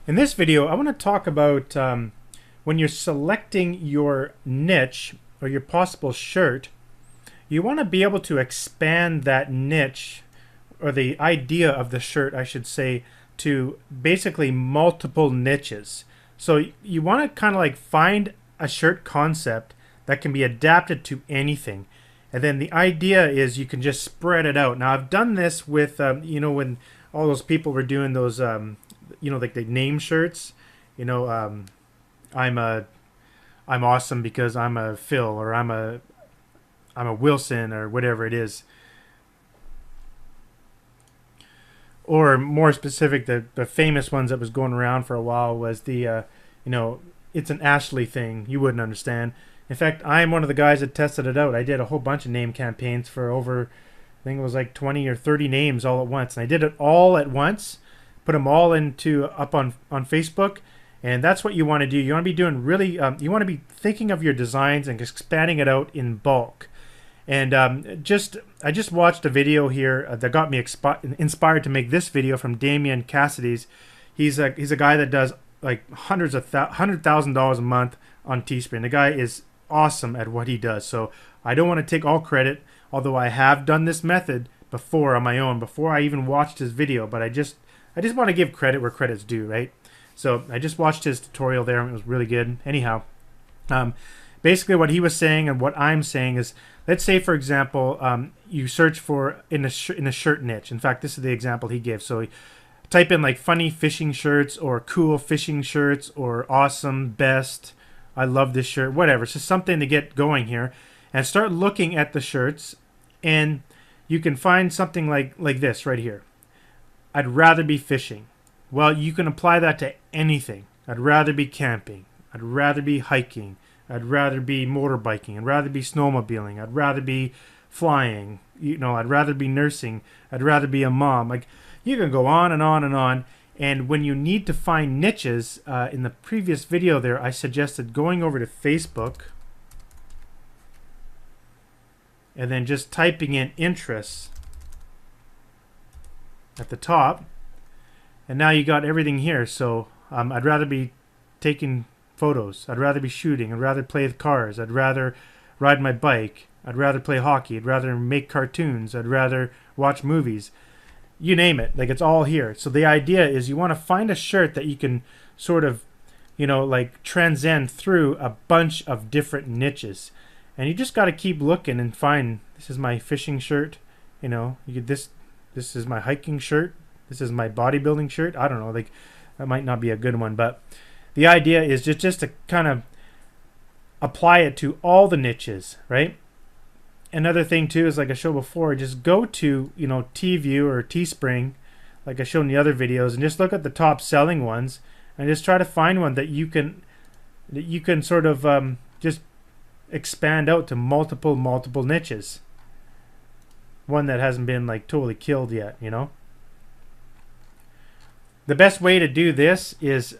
In this video, I want to talk about when you're selecting your niche or your possible shirt, you want to be able to expand that niche or the idea of the shirt, I should say, to basically multiple niches. So you want to kind of like find a shirt concept that can be adapted to anything. And then the idea is you can just spread it out. Now, I've done this with, when all those people were doing those like the name shirts, I'm I'm awesome because I'm a Phil, or I'm a Wilson, or whatever it is. Or more specific, the famous ones that was going around for a while was it's an Ashley thing. You wouldn't understand. In fact, I'm one of the guys that tested it out. I did a whole bunch of name campaigns for over, I think it was like 20 or 30 names all at once. And I did it all at once, put them all up on Facebook. And that's what you want to do. You want to be doing really, you want to be thinking of your designs and expanding it out in bulk. And I just watched a video here that got me inspired to make this video from Damian Cassidy's. He's a guy that does like $100,000 a month on Teespring. The guy is awesome at what he does. So I don't want to take all credit, although I have done this method before on my own, before I even watched his video. But I just want to give credit where credit's due, right? So I just watched his tutorial there, and it was really good. Anyhow, basically what he was saying and what I'm saying is, let's say, for example, you search for in a shirt niche. In fact, this is the example he gave. So type in like funny fishing shirts or cool fishing shirts or awesome, best, I love this shirt, whatever. It's just something to get going here. And start looking at the shirts, and you can find something like this right here. I'd rather be fishing. Well, you can apply that to anything. I'd rather be camping. I'd rather be hiking. I'd rather be motorbiking. I'd rather be snowmobiling. I'd rather be flying. I'd rather be nursing. I'd rather be a mom. Like, you can go on and on and on. And when you need to find niches, in the previous video there, I suggested going over to Facebook and then just typing in interests at the top. And now you got everything here. So I'd rather be taking photos. I'd rather be shooting. I'd rather play with cars. I'd rather ride my bike. I'd rather play hockey. I'd rather make cartoons. I'd rather watch movies. You name it. Like, it's all here. So the idea is you want to find a shirt that you can sort of, like transcend through a bunch of different niches. And you just got to keep looking and find, this is my fishing shirt. This is my hiking shirt. This is my bodybuilding shirt. I don't know. Like, that might not be a good one, but the idea is just to kind of apply it to all the niches, right? Another thing too is, like I showed before, just go to TView or Teespring, like I showed in the other videos, and just look at the top selling ones, and just try to find one that you can sort of just expand out to multiple niches. One that hasn't been like totally killed yet, The best way to do this is,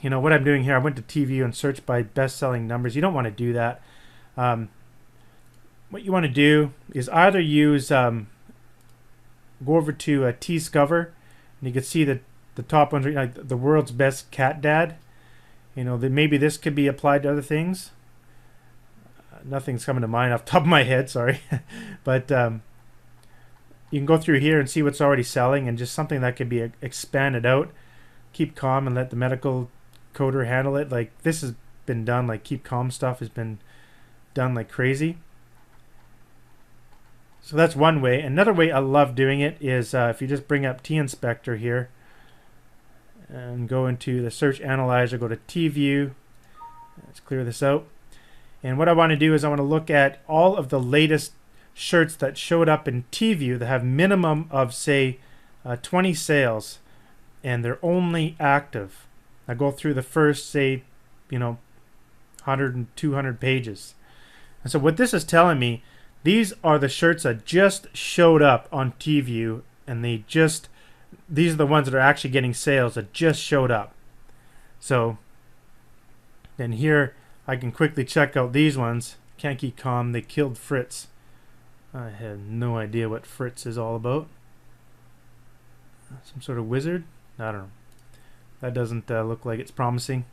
what I'm doing here. I went to TView and searched by best-selling numbers. You don't want to do that. What you want to do is either use, go over to Teescover, and you can see the top ones, like the world's best cat dad. Maybe this could be applied to other things. Nothing's coming to mind off the top of my head, sorry. But you can go through here and see what's already selling, and just something that could be expanded out. Keep calm and let the medical coder handle it. Like, this has been done, like keep calm stuff has been done like crazy. So that's one way. Another way I love doing it is if you just bring up T-Inspector here and go into the search analyzer, go to TView. Let's clear this out. And what I want to do is I want to look at all of the latest shirts that showed up in TView that have minimum of, say, 20 sales, and they're only active. I go through the first, say, 100 and 200 pages. And so what this is telling me, these are the shirts that just showed up on TView, and these are the ones that are actually getting sales that just showed up. So then here I can quickly check out these ones. Can't keep calm. They killed Fritz. I have no idea what Fritz is all about. Some sort of wizard? I don't know. That doesn't look like it's promising.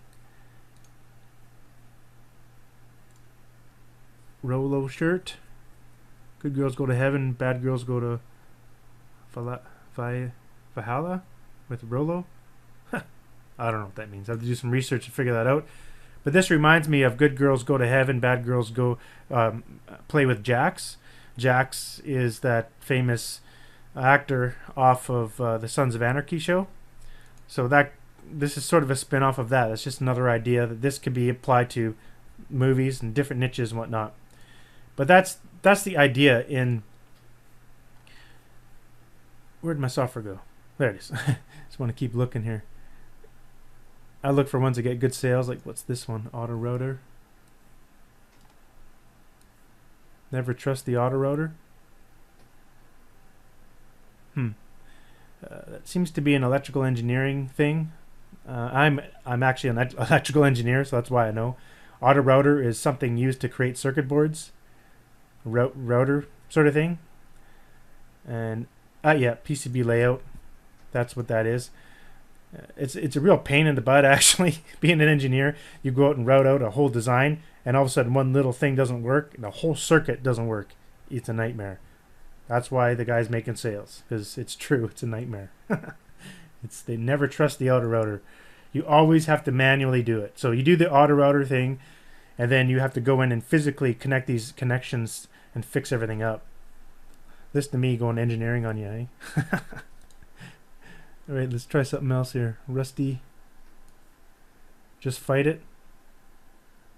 Rolo shirt. Good girls go to heaven, bad girls go to Valhalla with Rolo. I don't know what that means. I have to do some research to figure that out. But this reminds me of good girls go to heaven, bad girls go play with Jax. Jax is that famous actor off of the Sons of Anarchy show. So this is sort of a spin-off of that. It's just another idea that this could be applied to movies and different niches and whatnot. But that's the idea in... Where'd my software go? There it is. Just want to keep looking here. I look for ones that get good sales. Like, what's this one? Auto rotor. Never trust the auto rotor. That seems to be an electrical engineering thing. I'm actually an electrical engineer, so that's why I know. Auto router is something used to create circuit boards. Router sort of thing. And yeah, PCB layout. That's what that is. It's a real pain in the butt, actually. Being an engineer, you go out and route out a whole design, and all of a sudden one little thing doesn't work, and the whole circuit doesn't work. It's a nightmare. That's why the guy's making sales, because it's true. It's a nightmare. They never trust the auto router. You always have to manually do it. So you do the auto router thing, and then you have to go in and physically connect these connections and fix everything up. Listen to me going engineering on you, eh? All right, let's try something else here. Rusty. Just fight it.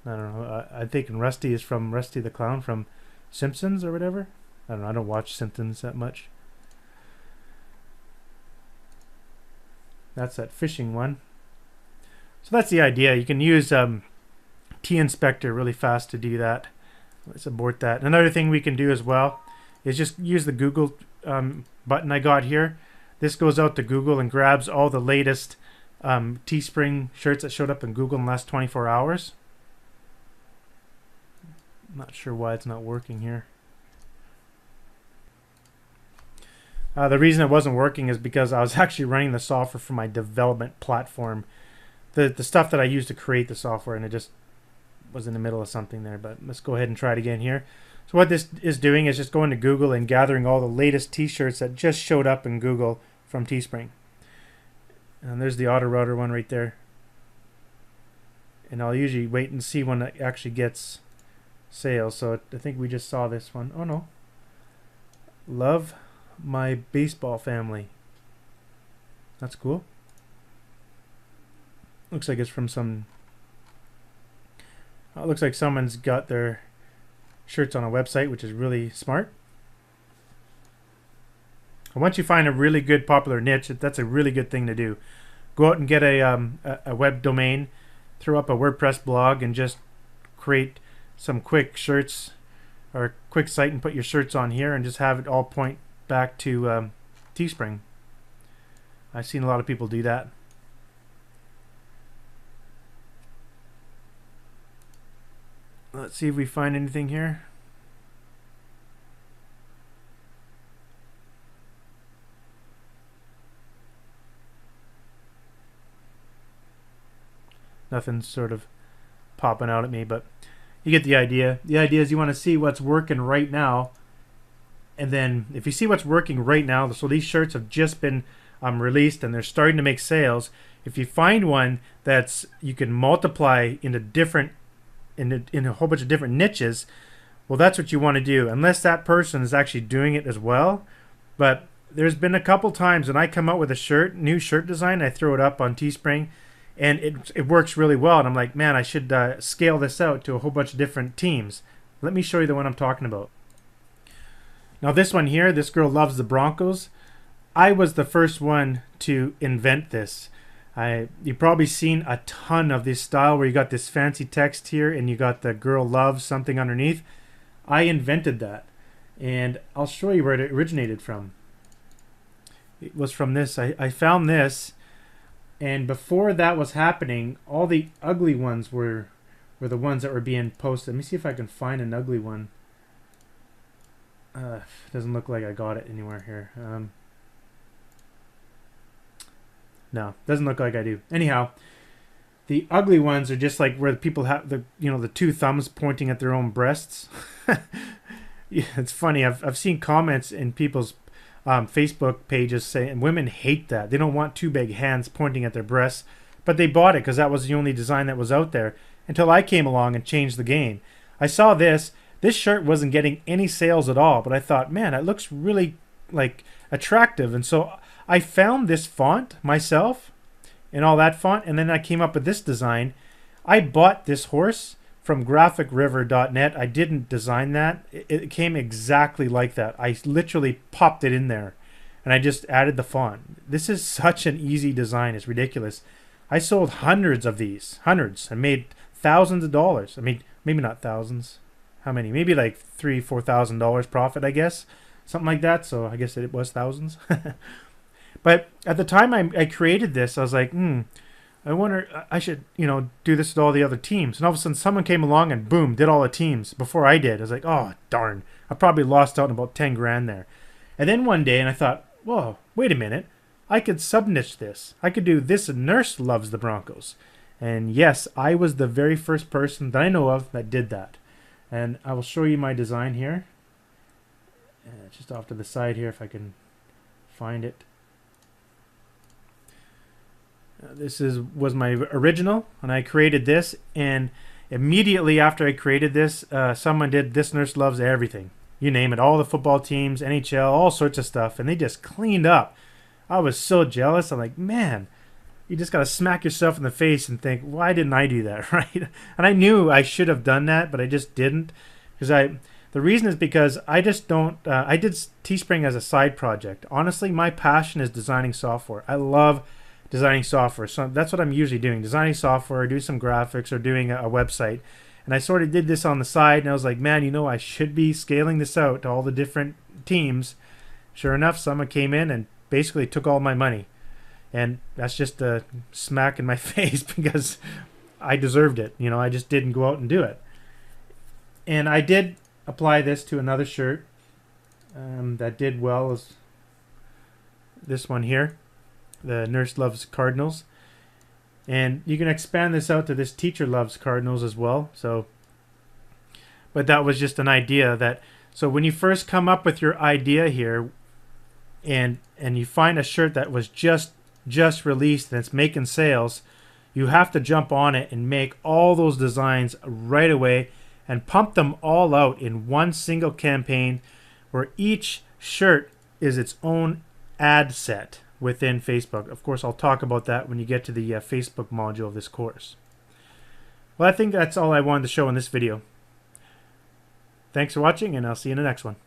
I don't know. I'm thinking Rusty is from Rusty the Clown from Simpsons or whatever. I don't know. I don't watch Simpsons that much. That's that fishing one. So that's the idea. You can use T-Inspector really fast to do that. Let's abort that. Another thing we can do as well is just use the Google button I got here. This goes out to Google and grabs all the latest Teespring shirts that showed up in Google in the last 24 hours. I'm not sure why it's not working here. The reason it wasn't working is because I was actually running the software for my development platform. The stuff that I used to create the software, and it just was in the middle of something there. But let's go ahead and try it again here. So what this is doing is just going to Google and gathering all the latest t-shirts that just showed up in Google from Teespring. And there's the auto router one right there. And I'll usually wait and see when it actually gets sales. So I think we just saw this one. Oh no. Love my baseball family. That's cool. Looks like it's from some... it looks like someone's got their shirts on a website, which is really smart. And once you find a really good popular niche, that's a really good thing to do. Go out and get a web domain, throw up a WordPress blog, and just create some quick shirts or a quick site and put your shirts on here and just have it all point back to Teespring. I've seen a lot of people do that. Let's see if we find anything here. Nothing's sort of popping out at me, but you get the idea. The idea is you want to see what's working right now, and then if you see what's working right now, so these shirts have just been released and they're starting to make sales. If you find one that's you can multiply into different in a whole bunch of different niches, well, that's what you want to do, unless that person is actually doing it as well. But there's been a couple times when I come out with a new shirt design, I throw it up on Teespring, and it works really well, and I'm like, man, I should scale this out to a whole bunch of different teams. Let me show you the one I'm talking about. Now this one here, this girl loves the Broncos. I was the first one to invent this. You've probably seen a ton of this style where you got this fancy text here and you got the girl loves something underneath. I invented that, and I'll show you where it originated from. It was from this. I found this, and before that was happening, all the ugly ones were the ones that were being posted. Let me see if I can find an ugly one. Doesn't look like I got it anywhere here. No, doesn't look like I do. Anyhow, the ugly ones are just like where people have the the two thumbs pointing at their own breasts. Yeah, it's funny. I've seen comments in people's Facebook pages saying women hate that. They don't want two big hands pointing at their breasts, but they bought it because that was the only design that was out there until I came along and changed the game. I saw this. This shirt wasn't getting any sales at all, but I thought, man, it looks really like attractive, and so I found this font myself and all that font, and then I came up with this design. I bought this horse from graphicriver.net. I didn't design that. It came exactly like that. I literally popped it in there and I just added the font. This is such an easy design. It's ridiculous. I sold hundreds of these, hundreds, and made thousands of dollars. I mean, maybe not thousands. How many? Maybe like $3,000-$4,000 profit, I guess. Something like that. So I guess it was thousands. But at the time I created this, I was like, I wonder, I should, do this with all the other teams. And all of a sudden someone came along and boom, did all the teams before I did. I was like, oh, darn. I probably lost out on about 10 grand there. And then one day, and I thought, whoa, wait a minute. I could subniche this. I could do this nurse loves the Broncos. And yes, I was the very first person that I know of that did that. And I will show you my design here. Just off to the side here if I can find it. This was my original, and I created this, and immediately after I created this, someone did This Nurse Loves Everything. You name it, all the football teams, NHL, all sorts of stuff, and they just cleaned up. I was so jealous. I'm like, man, you just got to smack yourself in the face and think, why didn't I do that, right? And I knew I should have done that, but I just didn't. The reason is because I just don't, I did Teespring as a side project. Honestly, my passion is designing software. I love designing software. So that's what I'm usually doing, designing software, do some graphics, or doing a website. And I sort of did this on the side, and I was like, man, I should be scaling this out to all the different teams. Sure enough, someone came in and basically took all my money. And that's just a smack in my face because I deserved it. I just didn't go out and do it. And I did apply this to another shirt that did well, as this one here. The Nurse Loves Cardinals. And you can expand this out to this Teacher Loves Cardinals as well. But that was just an idea so when you first come up with your idea here and you find a shirt that was just released and it's making sales, you have to jump on it and make all those designs right away and pump them all out in one single campaign where each shirt is its own ad set within Facebook. Of course, I'll talk about that when you get to the Facebook module of this course. Well, I think that's all I wanted to show in this video. Thanks for watching, and I'll see you in the next one.